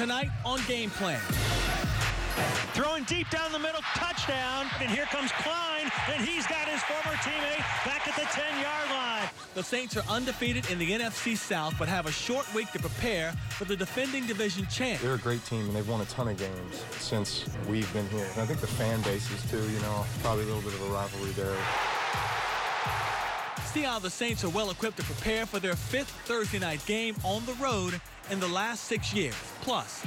tonight on Game Plan. Throwing deep down the middle, touchdown, and here comes Klein, and he's got his former teammate back at the 10-yard line. The Saints are undefeated in the NFC South, but have a short week to prepare for the defending division champ. They're a great team, and they've won a ton of games since we've been here. And I think the fan bases, too, probably a little bit of a rivalry there. See how the Saints are well-equipped to prepare for their 5th Thursday night game on the road in the last 6 years. Plus,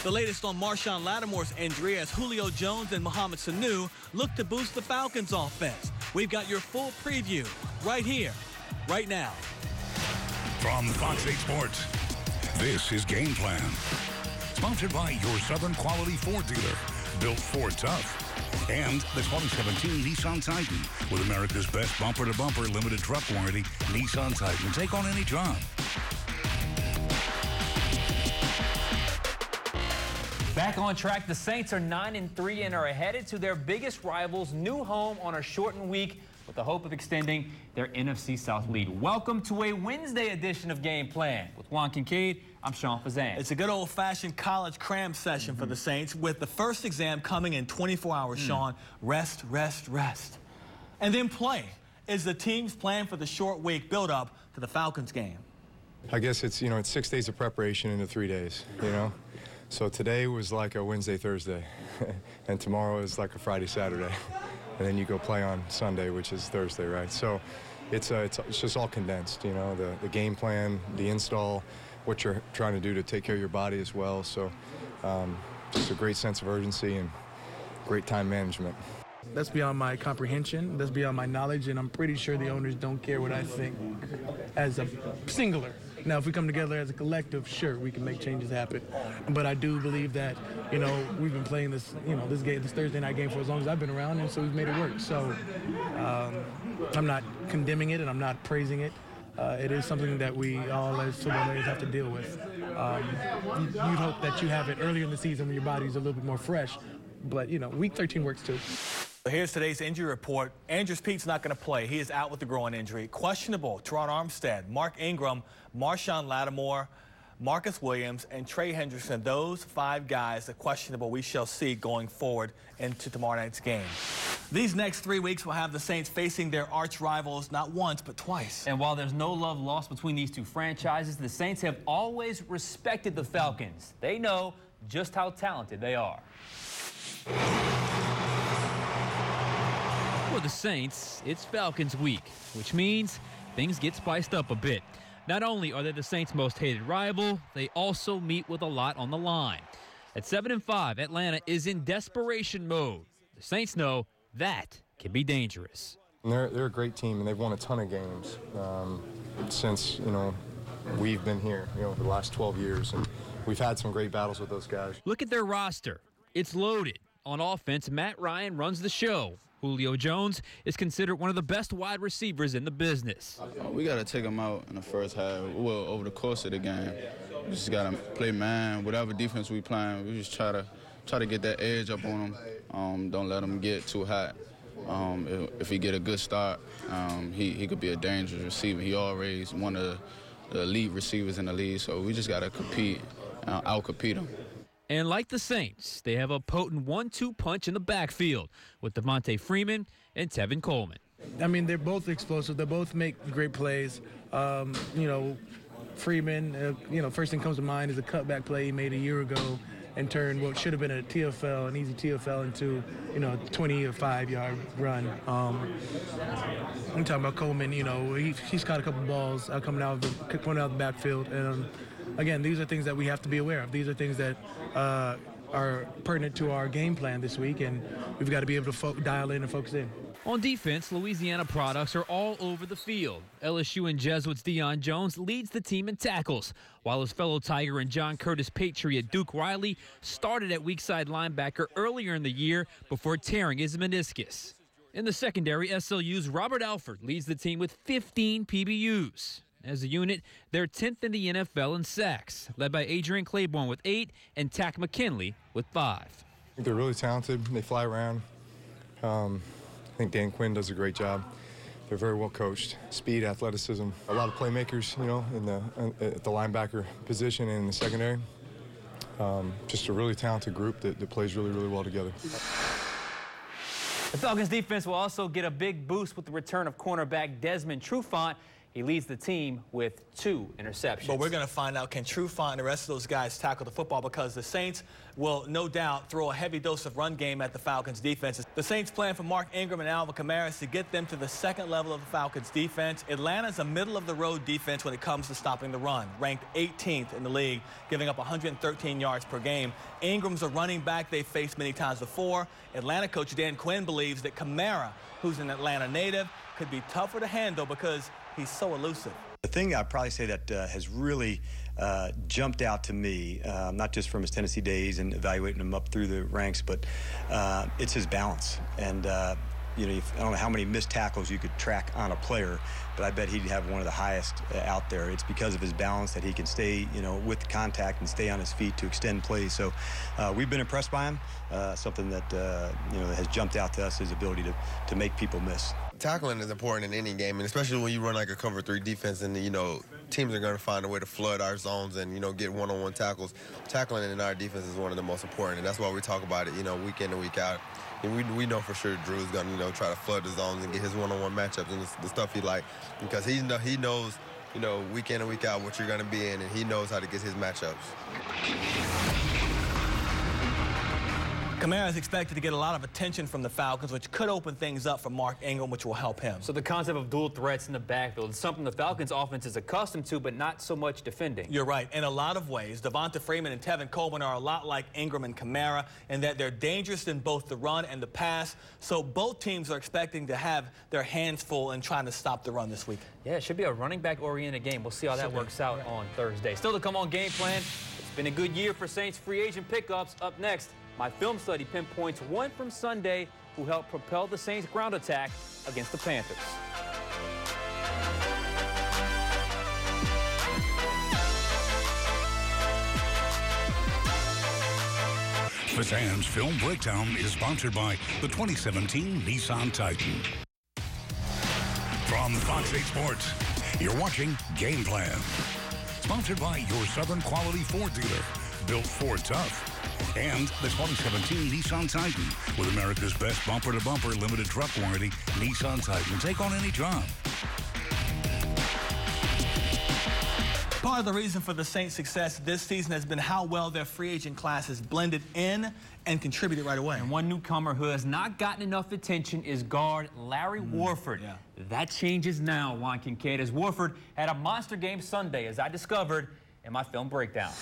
the latest on Marshawn Lattimore's injury as Julio Jones and Mohamed Sanu look to boost the Falcons' offense. We've got your full preview right here, right now. From Fox 8 Sports, this is Game Plan. Sponsored by your Southern Quality Ford dealer, built Ford tough. And the 2017 Nissan Titan with America's best bumper-to-bumper limited truck warranty, Nissan Titan. Take on any job. Back on track, the Saints are 9-3 and are headed to their biggest rival's new home on a shortened week with the hope of extending their NFC South lead. Welcome to a Wednesday edition of Game Plan. With Juan Kincaid, I'm Sean Fazan. It's a good old-fashioned college cram session for the Saints with the first exam coming in 24 hours, Sean. Rest, rest, rest. And then play is the team's plan for the short week build-up to the Falcons game. I guess it's 6 days of preparation into 3 days, So today was like a Wednesday, Thursday, and tomorrow is like a Friday, Saturday. And then you go play on Sunday, which is Thursday, right? So it's just all condensed, the game plan, the install, what you're trying to do to take care of your body as well. So just a great sense of urgency and great time management. That's beyond my comprehension. That's beyond my knowledge, and I'm pretty sure the owners don't care what I think as a singular. Now, if we come together as a collective, sure, we can make changes happen. But I do believe that, we've been playing this, this Thursday night game for as long as I've been around, and so we've made it work. So I'm not condemning it, and I'm not praising it. It is something that we all as football players have to deal with. You'd hope that you have it earlier in the season when your body's a little bit more fresh. But, week 13 works too. Here's today's injury report. Andrews Pete's not going to play. He is out with the groin injury. Questionable, Teron Armstead, Mark Ingram, Marshawn Lattimore, Marcus Williams, and Trey Hendrickson. Those 5 guys are questionable we shall see going forward into tomorrow night's game. These next 3 weeks will have the Saints facing their arch rivals not once but twice. And while there's no love lost between these two franchises, the Saints have always respected the Falcons. They know just how talented they are. For the Saints, it's Falcons week, which means things get spiced up a bit. Not only are they the Saints' most hated rival, they also meet with a lot on the line. At 7-5, Atlanta is in desperation mode. The Saints know that can be dangerous. And they're a great team, and they've won a ton of games since, we've been here, the last 12 years. And we've had some great battles with those guys. Look at their roster. It's loaded. On offense, Matt Ryan runs the show. Julio Jones is considered one of the best wide receivers in the business. We got to take him out in the first half, over the course of the game. We just got to play man, whatever defense we playing, we just try to get that edge up on him. Don't let him get too hot. If he get a good start, he could be a dangerous receiver. He always one of the elite receivers in the league, so we just got to compete, out-compete him. And like the Saints, they have a potent 1-2 punch in the backfield with Devontae Freeman and Tevin Coleman. I mean, they're both explosive. They both make great plays. Freeman, first thing comes to mind is a cutback play he made a year ago and turned what should have been an easy TFL into, a 25-yard run. I'm talking about Coleman, he's caught a couple balls coming out of the backfield. And again, these are things that we have to be aware of. These are things that are pertinent to our game plan this week, and we've got to be able to dial in and focus in. On defense, Louisiana products are all over the field. LSU and Jesuits' Deion Jones leads the team in tackles, while his fellow Tiger and John Curtis Patriot Duke Riley started at weak side linebacker earlier in the year before tearing his meniscus. In the secondary, SLU's Robert Alford leads the team with 15 PBUs. As a unit, they're 10th in the NFL in sacks, led by Adrian Claiborne with 8 and Tack McKinley with 5. They're really talented. They fly around. I think Dan Quinn does a great job. They're very well coached. Speed, athleticism, a lot of playmakers, at the linebacker position and in the secondary. just a really talented group that plays really, really well together. The Falcons defense will also get a big boost with the return of cornerback Desmond Trufant. He leads the team with 2 interceptions. But we're going to find out, can Trufant and the rest of those guys tackle the football, because the Saints will no doubt throw a heavy dose of run game at the Falcons defense. The Saints plan for Mark Ingram and Alvin Kamara is to get them to the second level of the Falcons defense. Atlanta's a middle-of-the-road defense when it comes to stopping the run, ranked 18th in the league, giving up 113 yards per game. Ingram's a running back they've faced many times before. Atlanta coach Dan Quinn believes that Kamara, who's an Atlanta native, could be tougher to handle because he's so elusive. The thing I'd probably say that has really jumped out to me, not just from his Tennessee days and evaluating him up through the ranks, but it's his balance. And you know, I don't know how many missed tackles you could track on a player, but I bet he'd have one of the highest out there. It's because of his balance that he can stay, you know, with contact and stay on his feet to extend plays. So we've been impressed by him. Something that you know, has jumped out to us, his ability to make people miss. Tackling is important in any game, and especially when you run like a cover 3 defense, and you know, teams are going to find a way to flood our zones and, you know, get one-on-one tackles. Tackling in our defense is one of the most important, and that's why we talk about it, you know, week in and week out. And we know for sure Drew's going to, you know, try to flood the zones and get his one-on-one matchups and the stuff he like, because he knows, you know, week in and week out what you're going to be in, and he knows how to get his matchups. Kamara is expected to get a lot of attention from the Falcons, which could open things up for Mark Ingram, which will help him. So the concept of dual threats in the backfield is something the Falcons offense is accustomed to, but not so much defending. You're right. In a lot of ways, Devonta Freeman and Tevin Coleman are a lot like Ingram and Kamara in that they're dangerous in both the run and the pass. So both teams are expecting to have their hands full in trying to stop the run this week. Yeah, it should be a running back-oriented game. We'll see how that works out on Thursday. Still to come on Game Plan, it's been a good year for Saints free agent pickups. Up next, my film study pinpoints one from Sunday who helped propel the Saints' ground attack against the Panthers. Fazan's Film Breakdown is sponsored by the 2017 Nissan Titan. From Fox 8 Sports, you're watching Game Plan. Sponsored by your Southern Quality Ford dealer, built Ford tough. And the 2017 Nissan Titan, with America's best bumper-to-bumper limited truck warranty, Nissan Titan. Take on any job. Part of the reason for the Saints' success this season has been how well their free agent class has blended in and contributed right away. And one newcomer who has not gotten enough attention is guard Larry Warford. Yeah. That changes now, Juan Kincaid, as Warford had a monster game Sunday, as I discovered in my film breakdown.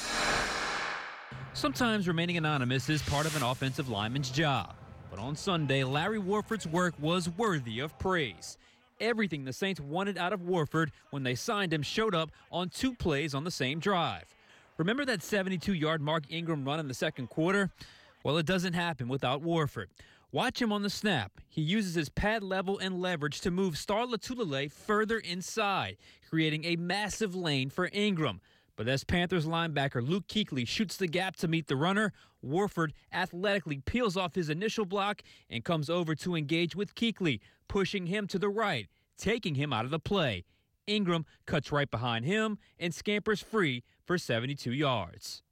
Sometimes remaining anonymous is part of an offensive lineman's job. But on Sunday, Larry Warford's work was worthy of praise. Everything the Saints wanted out of Warford when they signed him showed up on 2 plays on the same drive. Remember that 72-yard Mark Ingram run in the second quarter? Well, it doesn't happen without Warford. Watch him on the snap. He uses his pad level and leverage to move Star Lotulelei further inside, creating a massive lane for Ingram. But as Panthers linebacker Luke Kuechly shoots the gap to meet the runner, Warford athletically peels off his initial block and comes over to engage with Kuechly, pushing him to the right, taking him out of the play. Ingram cuts right behind him and scampers free for 72 yards.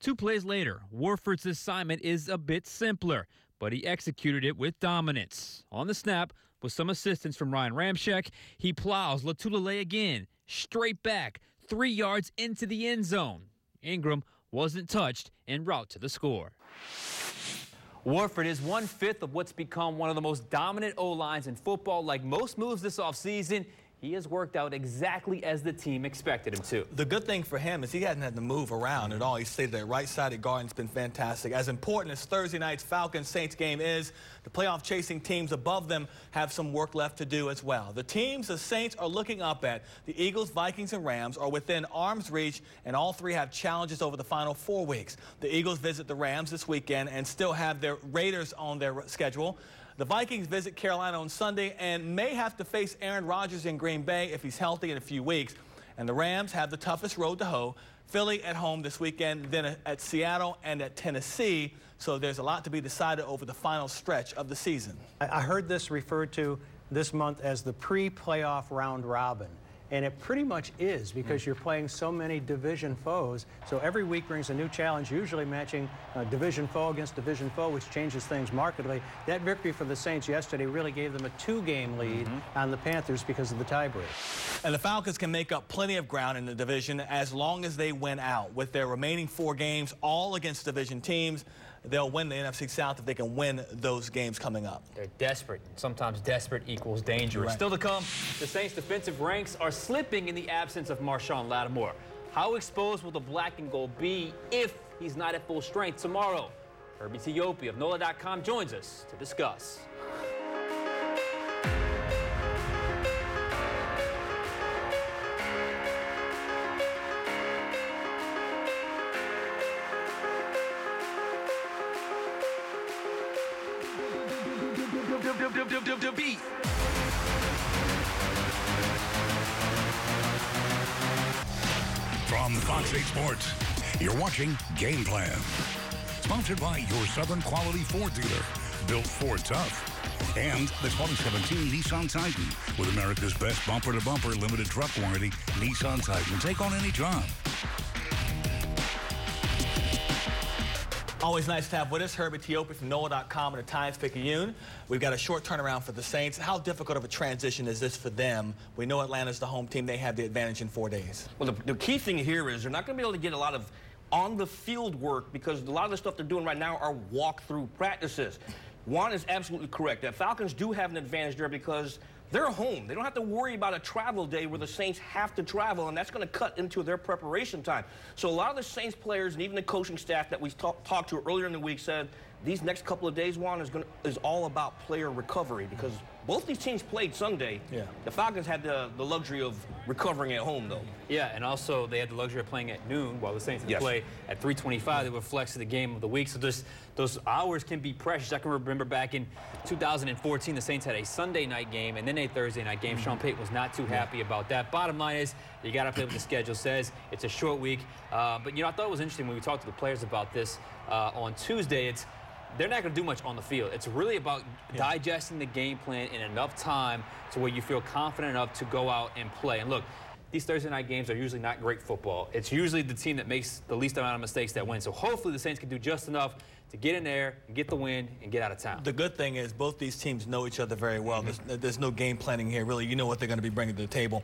2 plays later, Warford's assignment is a bit simpler, but he executed it with dominance. On the snap, with some assistance from Ryan Ramczyk, he plows Lotulelei again, straight back, 3 yards into the end zone. Ingram wasn't touched en route to the score. Warford is 1/5 of what's become one of the most dominant O-lines in football. Like most moves this offseason, he has worked out exactly as the team expected him to. The good thing for him is he hasn't had to move around at all. He stayed there right-sided guard and it's been fantastic. As important as Thursday night's Falcons-Saints game is, the playoff-chasing teams above them have some work left to do as well. The teams the Saints are looking up at, the Eagles, Vikings, and Rams, are within arm's reach, and all 3 have challenges over the final 4 weeks. The Eagles visit the Rams this weekend and still have their Raiders on their schedule. The Vikings visit Carolina on Sunday and may have to face Aaron Rodgers in Green Bay if he's healthy in a few weeks. And the Rams have the toughest road to hoe. Philly at home this weekend, then at Seattle and at Tennessee. So there's a lot to be decided over the final stretch of the season. I heard this referred to this month as the pre-playoff round robin. And it pretty much is, because you're playing so many division foes. So every week brings a new challenge, usually matching division foe against division foe, which changes things markedly. That victory for the Saints yesterday really gave them a 2-game lead on the Panthers because of the tiebreak. And the Falcons can make up plenty of ground in the division as long as they win out. With their remaining 4 games, all against division teams, they'll win the NFC South if they can win those games coming up. They're desperate. Sometimes desperate equals dangerous. Right. Still to come, the Saints' defensive ranks are slipping in the absence of Marshawn Lattimore. How exposed will the black and gold be if he's not at full strength tomorrow? Herbie of NOLA.com joins us to discuss. From Fox 8 Sports, you're watching Game Plan. Sponsored by your Southern Quality Ford dealer, built Ford tough. And the 2017 Nissan Titan, with America's best bumper-to-bumper limited truck warranty, Nissan Titan. Take on any job. Always nice to have with us Herbie from NOLA.com and the Times-Picayune. We've got a short turnaround for the Saints. How difficult of a transition is this for them? We know Atlanta's the home team. They have the advantage in 4 days. Well, the key thing here is they're not going to be able to get a lot of on-the-field work because a lot of the stuff they're doing right now are walk-through practices. Juan is absolutely correct. The Falcons do have an advantage there because they're home. They don't have to worry about a travel day where the Saints have to travel, and that's going to cut into their preparation time. So a lot of the Saints players and even the coaching staff that we talked to earlier in the week said these next couple of days, Juan, is all about player recovery because both these teams played Sunday. Yeah. The Falcons had the luxury of recovering at home, though. Yeah, and also they had the luxury of playing at noon while the Saints had to play at 3:25. They were flexed to the game of the week. So those hours can be precious. I can remember back in 2014, the Saints had a Sunday night game and then a Thursday night game. Sean Payton was not too happy about that. Bottom line is you got to play what the schedule says. It's a short week. But, you know, I thought it was interesting when we talked to the players about this on Tuesday. They're not going to do much on the field. It's really about digesting the game plan in enough time to where you feel confident enough to go out and play. And look, these Thursday night games are usually not great football. It's usually the team that makes the least amount of mistakes that wins. So hopefully the Saints can do just enough to get in there, get the win, and get out of town. The good thing is both these teams know each other very well. There's no game planning here, really. You know what they're going to be bringing to the table.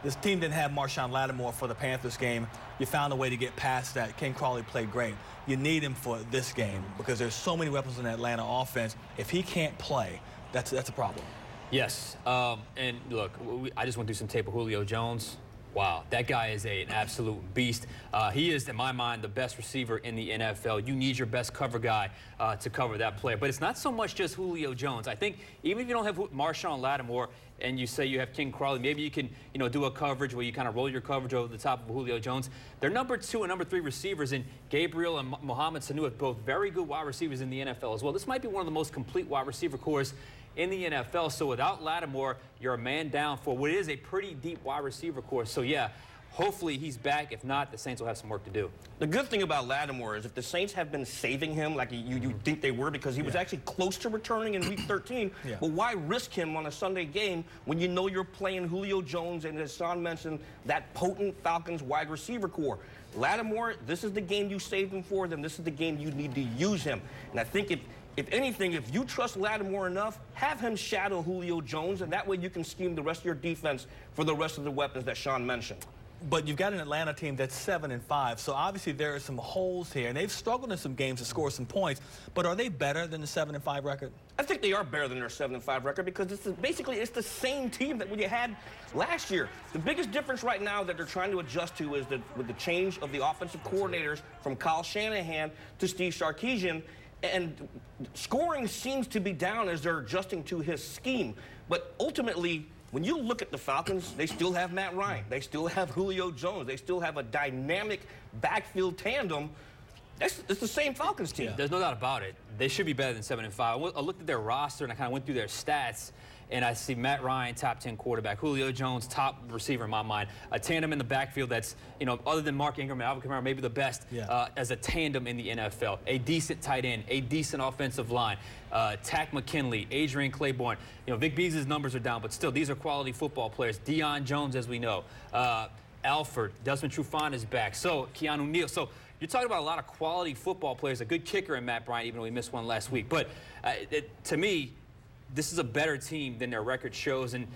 This team didn't have Marshawn Lattimore for the Panthers game. You found a way to get past that. Ken Crawley played great. You need him for this game because there's so many weapons in the Atlanta offense. If he can't play, that's a problem. Yes. And look, I just went through some tape of Julio Jones. Wow, that guy is an absolute beast. He is, in my mind, the best receiver in the NFL. You need your best cover guy to cover that player. But it's not so much just Julio Jones. I think even if you don't have Marshawn Lattimore and you say you have King Crawley, maybe you can, you know, do a coverage where you kind of roll your coverage over the top of Julio Jones. Their number 2 and number 3 receivers in Gabriel and Mohamed Sanu are both very good wide receivers in the NFL as well. This might be one of the most complete wide receiver cores in the NFL. So without Lattimore, you're a man down for what is a pretty deep wide receiver core. So yeah, hopefully he's back. If not, the Saints will have some work to do. The good thing about Lattimore is if the Saints have been saving him like you think they were because he was actually close to returning in Week 13, but why risk him on a Sunday game when you know you're playing Julio Jones and, as Sean mentioned, that potent Falcons wide receiver core? Lattimore, this is the game you saved him for, then this is the game you need to use him. And I think if anything, if you trust Lattimore enough, have him shadow Julio Jones, and that way you can scheme the rest of your defense for the rest of the weapons that Sean mentioned. But you've got an Atlanta team that's 7-5, so obviously there are some holes here, and they've struggled in some games to score some points. But are they better than the 7-5 record? I think they are better than their 7-5 record because it's the same team that we had last year. The biggest difference right now that they're trying to adjust to is with the change of the offensive coordinators from Kyle Shanahan to Steve Sarkisian. And scoring seems to be down as they're adjusting to his scheme. But ultimately, when you look at the Falcons, they still have Matt Ryan. They still have Julio Jones. They still have a dynamic backfield tandem. It's the same Falcons team. There's no doubt about it. They should be better than 7-5. I looked at their roster and I kind of went through their stats. and I see Matt Ryan, top 10 quarterback, Julio Jones, top receiver in my mind, a tandem in the backfield that's, you know, other than Mark Ingram and Alvin Kamara, maybe the best as a tandem in the NFL. A decent tight end, a decent offensive line, Tack McKinley, Adrian Claiborne. You know, Vic Beasley's numbers are down, but still, these are quality football players. Deion Jones, as we know. Alford, Desmond Trufant is back. So, Keanu Neal. So, you're talking about a lot of quality football players, a good kicker in Matt Bryant, even though he missed one last week. But to me, this is a better team than their record shows, and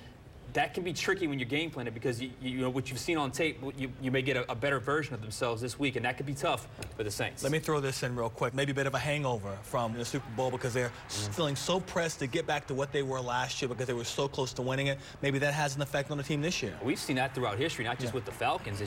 that can be tricky when you're game planning because you know what you've seen on tape. You may get a better version of themselves this week, and that could be tough for the Saints. Let me throw this in real quick. Maybe a bit of a hangover from the Super Bowl because they're feeling so pressed to get back to what they were last year because they were so close to winning it. Maybe that has an effect on the team this year. We've seen that throughout history, not just with the Falcons.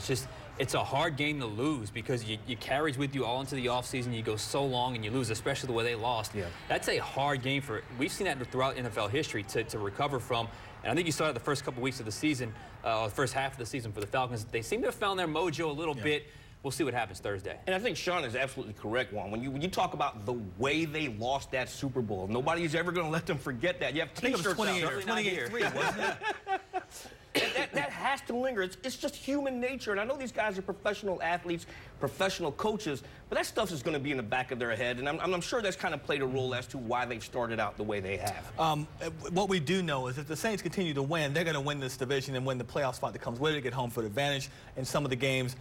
It's a hard game to lose because you carries with you all into the offseason. You go so long and you lose, especially the way they lost. That's a hard game we've seen that throughout NFL history to recover from. And I think you saw it the first couple weeks of the season, the first half of the season for the Falcons. They seem to have found their mojo a little bit. We'll see what happens Thursday. And I think Sean is absolutely correct, Juan. When you talk about the way they lost that Super Bowl, nobody's ever going to let them forget that. You have T-shirts out. 28-3, wasn't it? That has to linger. It's just human nature. And I know these guys are professional athletes, professional coaches, but that stuff is going to be in the back of their head. And I'm sure that's kind of played a role as to why they've started out the way they have. What we do know is if the Saints continue to win, they're going to win this division and win the playoff spot that comes with it, get home field advantage in some of the games.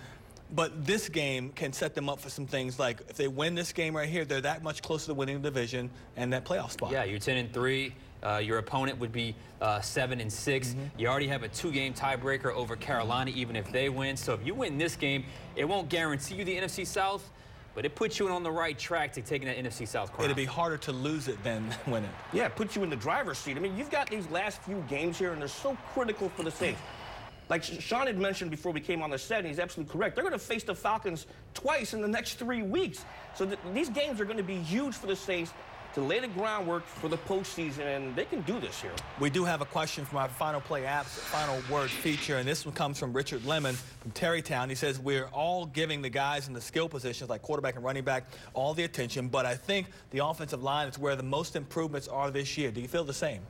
But this game can set them up for some things like if they win this game right here, they're that much closer to winning the division and that playoff spot. Yeah, you're 10-3. Your opponent would be 7-6. You already have a 2-game tiebreaker over Carolina, even if they win. So if you win this game, it won't guarantee you the NFC South, but it puts you on the right track to taking that NFC South crown. It'll be harder to lose it than win it. Yeah, it puts you in the driver's seat. I mean, you've got these last few games here, and they're so critical for the Saints. Like Sean had mentioned before we came on the set, and he's absolutely correct. They're going to face the Falcons twice in the next 3 weeks. So these games are going to be huge for the Saints to lay the groundwork for the postseason, and they can do this here. We do have a question from our Final Play Apps Final Word feature, and this one comes from Richard Lemon from Terrytown. He says, we're all giving the guys in the skill positions like quarterback and running back all the attention, but I think the offensive line is where the most improvements are this year. Do you feel the same?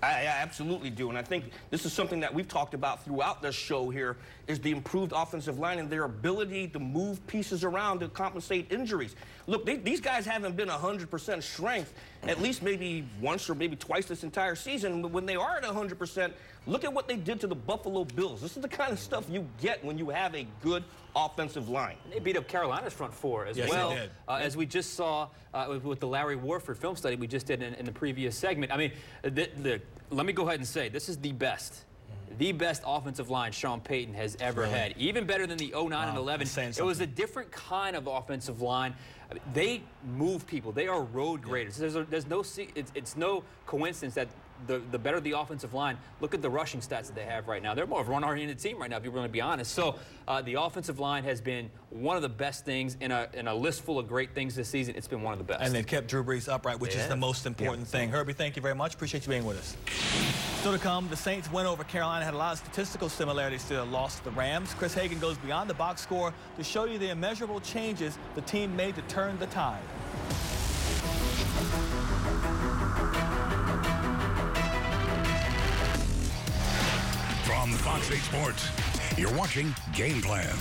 I absolutely do, and I think this is something that we've talked about throughout this show here, is the improved offensive line and their ability to move pieces around to compensate injuries. Look, these guys haven't been 100% strength at least maybe once or maybe twice this entire season. When they are at 100%, look at what they did to the Buffalo Bills. This is the kind of stuff you get when you have a good offensive line. They beat up Carolina's front four as well, they did. As we just saw with the Larry Warford film study we just did in the previous segment. I mean, let me go ahead and say, this is the best offensive line Sean Payton has ever had. Even better than the 09 and 11. It was a different kind of offensive line. I mean, they move people. They are road graders. It's no coincidence that the better the offensive line, look at the rushing stats that they have right now. They're more of a run-oriented team right now, if you're going to be honest. So the offensive line has been one of the best things in a list full of great things this season. It's been one of the best. And they've kept Drew Brees upright, which is the most important thing. Herbie, thank you very much. Appreciate you being with us. Still to come, the Saints win over Carolina had a lot of statistical similarities to their loss to the Rams. Chris Hagan goes beyond the box score to show you the immeasurable changes the team made to turn the tide. From Fox 8 Sports, you're watching Game Plan.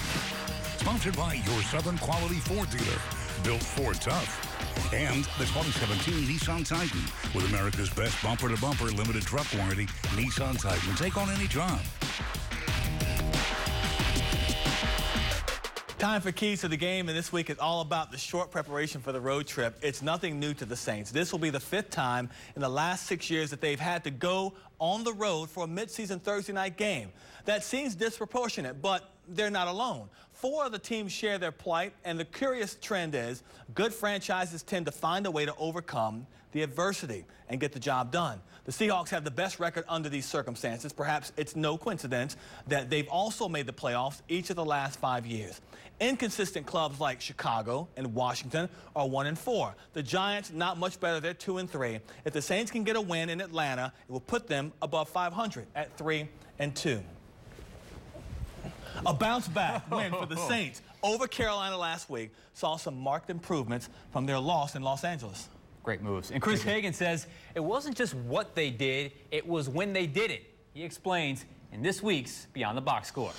Sponsored by your Southern Quality Ford dealer, built Ford tough. And the 2017 Nissan Titan with America's best bumper-to-bumper limited truck warranty, Nissan Titan. Take on any job. Time for keys to the game, and this week is all about the short preparation for the road trip. It's nothing new to the Saints. This will be the 5th time in the last 6 years that they've had to go on the road for a midseason Thursday night game. That seems disproportionate, but they're not alone. 4 of the teams share their plight, and the curious trend is good franchises tend to find a way to overcome the adversity and get the job done. The Seahawks have the best record under these circumstances. Perhaps it's no coincidence that they've also made the playoffs each of the last 5 years. Inconsistent clubs like Chicago and Washington are 1-4. The Giants, not much better. They're 2-3. If the Saints can get a win in Atlanta, it will put them above 500 at 3-2. A bounce-back win for the Saints over Carolina last week saw some marked improvements from their loss in Los Angeles. Great moves. And Chris Hagan says it wasn't just what they did, it was when they did it. He explains in this week's Beyond the Box Score.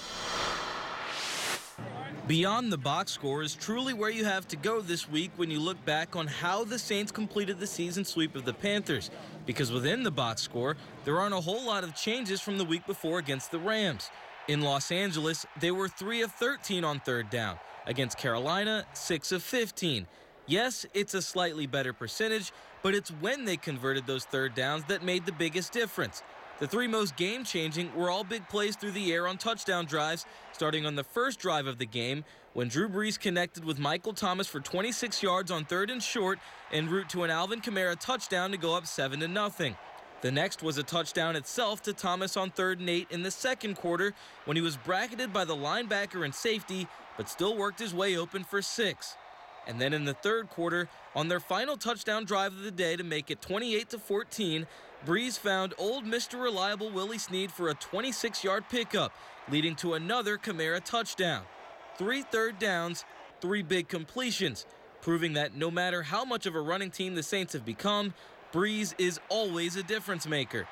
Beyond the Box Score is truly where you have to go this week when you look back on how the Saints completed the season sweep of the Panthers. Because within the box score, there aren't a whole lot of changes from the week before against the Rams. In Los Angeles, they were 3 of 13 on third down. Against Carolina, 6 of 15. Yes, it's a slightly better percentage, but it's when they converted those third downs that made the biggest difference. The 3 most game-changing were all big plays through the air on touchdown drives, starting on the first drive of the game when Drew Brees connected with Michael Thomas for 26 yards on 3rd and short en route to an Alvin Kamara touchdown to go up 7-0. The next was a touchdown itself to Thomas on 3rd and 8 in the second quarter when he was bracketed by the linebacker and safety, but still worked his way open for 6. And then in the third quarter, on their final touchdown drive of the day to make it 28-14, Brees found old Mr. Reliable Willie Snead for a 26-yard pickup, leading to another Kamara touchdown. 3 third downs, 3 big completions, proving that no matter how much of a running team the Saints have become, Brees is always a difference maker.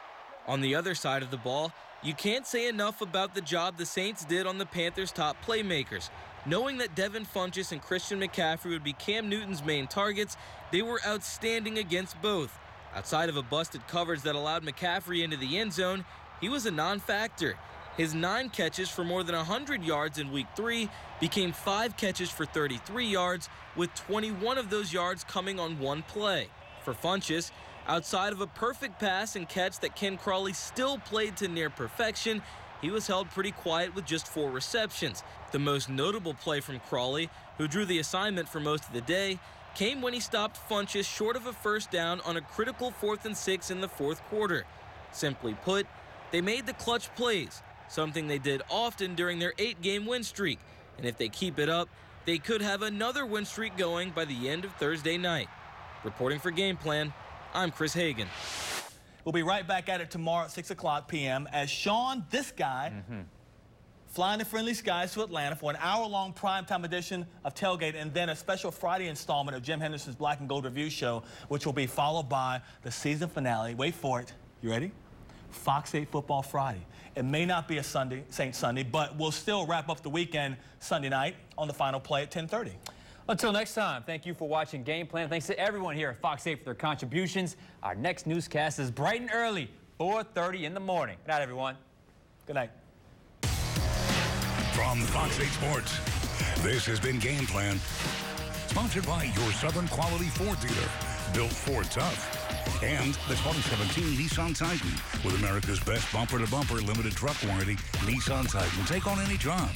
On the other side of the ball, you can't say enough about the job the Saints did on the Panthers' top playmakers. Knowing that Devin Funchess and Christian McCaffrey would be Cam Newton's main targets, they were outstanding against both. Outside of a busted coverage that allowed McCaffrey into the end zone, he was a non-factor. His 9 catches for more than 100 yards in Week 3 became 5 catches for 33 yards, with 21 of those yards coming on 1 play. For Funchess, outside of a perfect pass and catch that Ken Crawley still played to near perfection, he was held pretty quiet with just 4 receptions. The most notable play from Crawley, who drew the assignment for most of the day, came when he stopped Funchess short of a first down on a critical 4th and 6 in the 4th quarter. Simply put, they made the clutch plays, something they did often during their 8-game win streak. And if they keep it up, they could have another win streak going by the end of Thursday night. Reporting for Game Plan, I'm Chris Hagan. We'll be right back at it tomorrow at 6 o'clock p.m. as Sean, this guy, flying the friendly skies to Atlanta for an hour-long primetime edition of Tailgate and then a special Friday installment of Jim Henderson's Black and Gold Review Show, which will be followed by the season finale. Wait for it. You ready? Fox 8 Football Friday. It may not be a Saints Sunday, but we'll still wrap up the weekend Sunday night on the final play at 10:30. Until next time, thank you for watching Game Plan. Thanks to everyone here at Fox 8 for their contributions. Our next newscast is bright and early, 4:30 in the morning. Good night, everyone. Good night. From Fox 8 Sports, this has been Game Plan, sponsored by your Southern Quality Ford dealer, built Ford tough, and the 2017 Nissan Titan with America's best bumper-to-bumper limited truck warranty. Nissan Titan, take on any job.